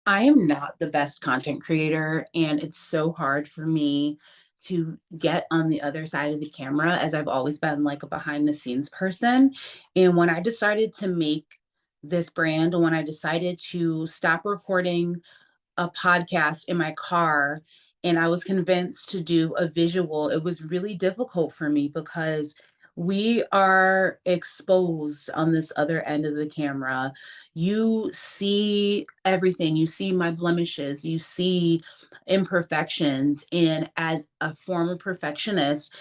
I am not the best content creator, and it's so hard for me to get on the other side of the camera as I've always been like a behind the scenes person. And when I decided to make this brand, and when I decided to stop recording a podcast in my car and I was convinced to do a visual, it was really difficult for me because we are exposed on this other end of the camera. You see everything, you see my blemishes, you see imperfections. And as a former perfectionist,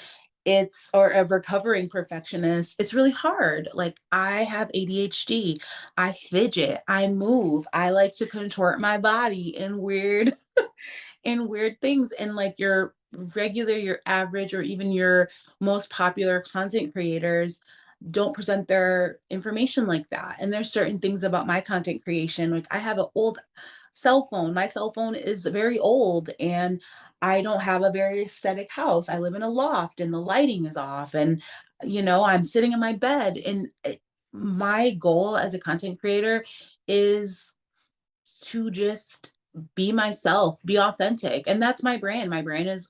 or a recovering perfectionist, it's really hard. Like, I have ADHD, I fidget, I move, I like to contort my body in weird things. And like your average, or even your most popular content creators don't present their information like that. And there's certain things about my content creation. Like, I have an old cell phone. My cell phone is very old, and I don't have a very aesthetic house. I live in a loft and the lighting is off, and I'm sitting in my bed. And my goal as a content creator is to just be myself, be authentic. And that's my brand. My brand is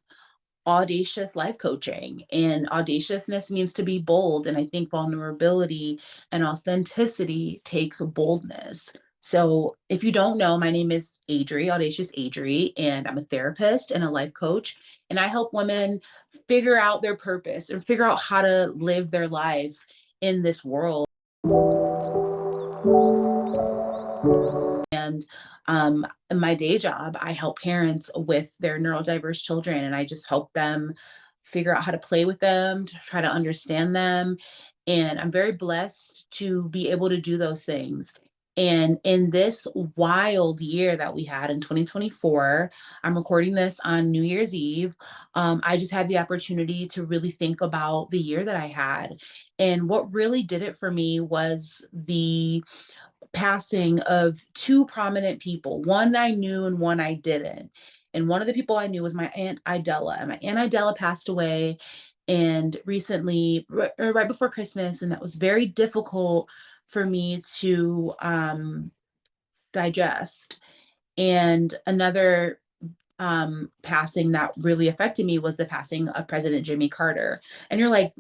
Audacious Life Coaching. And audaciousness means to be bold. And I think vulnerability and authenticity takes boldness. So if you don't know, my name is Adri, Audacious Adri, and I'm a therapist and a life coach. And I help women figure out their purpose and figure out how to live their life in this world. And in my day job, I help parents with their neurodiverse children, and I just help them figure out how to play with them, to try to understand them. And I'm very blessed to be able to do those things. And in this wild year that we had in 2024, I'm recording this on New Year's Eve. I just had the opportunity to really think about the year that I had. And what really did it for me was the passing of two prominent people, one I knew and one I didn't. And one of the people I knew was my Aunt Idella. And my Aunt Idella passed away and recently, right before Christmas. And that was very difficult for me to digest. And another passing that really affected me was the passing of President Jimmy Carter. And you're like,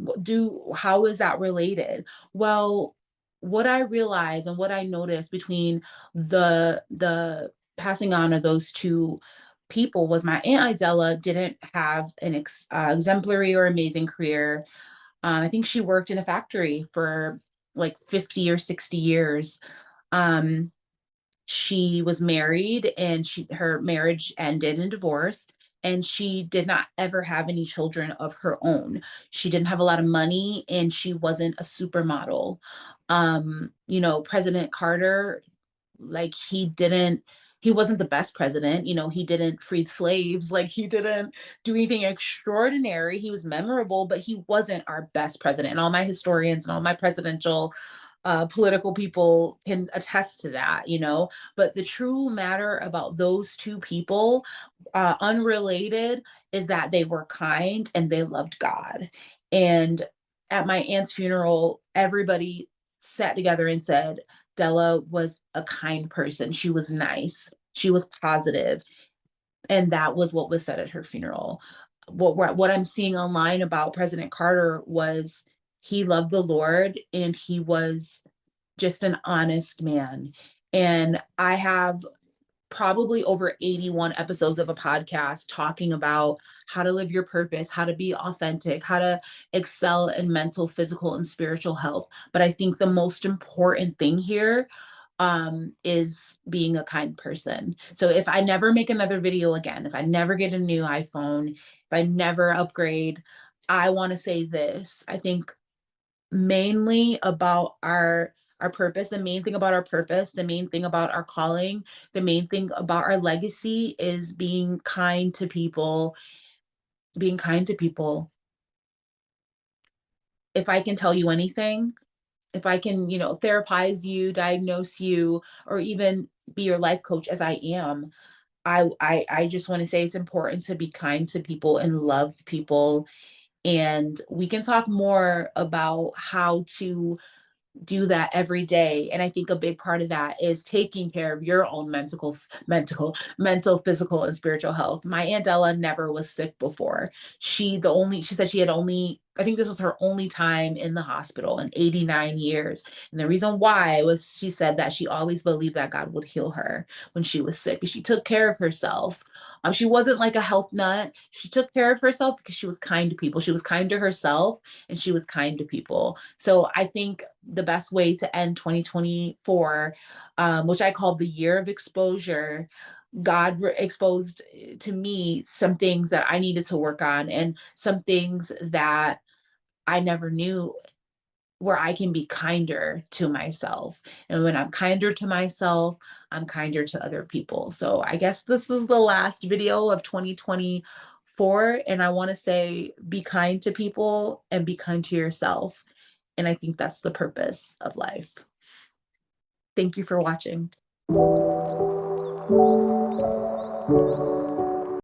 how is that related? Well, what I realized and what I noticed between the passing on of those two people was my Aunt Idella didn't have an exemplary or amazing career. I think she worked in a factory for like 50 or 60 years. Um, she was married, and her marriage ended in divorce, and she did not ever have any children of her own. She didn't have a lot of money, and she wasn't a supermodel. President Carter, like, he wasn't the best president. He didn't free slaves, like, he didn't do anything extraordinary. He was memorable, but he wasn't our best president. And all my historians and all my presidential political people can attest to that. But the true matter about those two people, unrelated, is that they were kind and they loved God. And at my aunt's funeral, everybody sat together and said, Della was a kind person. She was nice. She was positive. And that was what was said at her funeral. What I'm seeing online about President Carter was he loved the Lord, and he was just an honest man. And I have probably over 81 episodes of a podcast talking about how to live your purpose, how to be authentic, how to excel in mental, physical, and spiritual health. But I think the most important thing here is being a kind person. So if I never make another video again, if I never get a new iPhone, if I never upgrade, I want to say this. I think mainly about our purpose, the main thing about our purpose, the main thing about our calling, the main thing about our legacy is being kind to people, being kind to people. If I can tell you anything, if I can, therapize you, diagnose you, or even be your life coach as I am, I just want to say it's important to be kind to people and love people. And we can talk more about how to do that every day. And I think a big part of that is taking care of your own mental, physical, and spiritual health. My Aunt Ella never was sick before. She said she had only, I think this was her only time in the hospital in 89 years. And the reason why was she said that she always believed that God would heal her when she was sick. She took care of herself. She wasn't like a health nut. She took care of herself because she was kind to people. She was kind to herself and she was kind to people. So I think the best way to end 2024, which I call the year of exposure, exposed to me some things that I needed to work on and some things that I never knew, where I can be kinder to myself. And when I'm kinder to myself, I'm kinder to other people. So I guess this is the last video of 2024. And I want to say, be kind to people and be kind to yourself. And I think that's the purpose of life. Thank you for watching.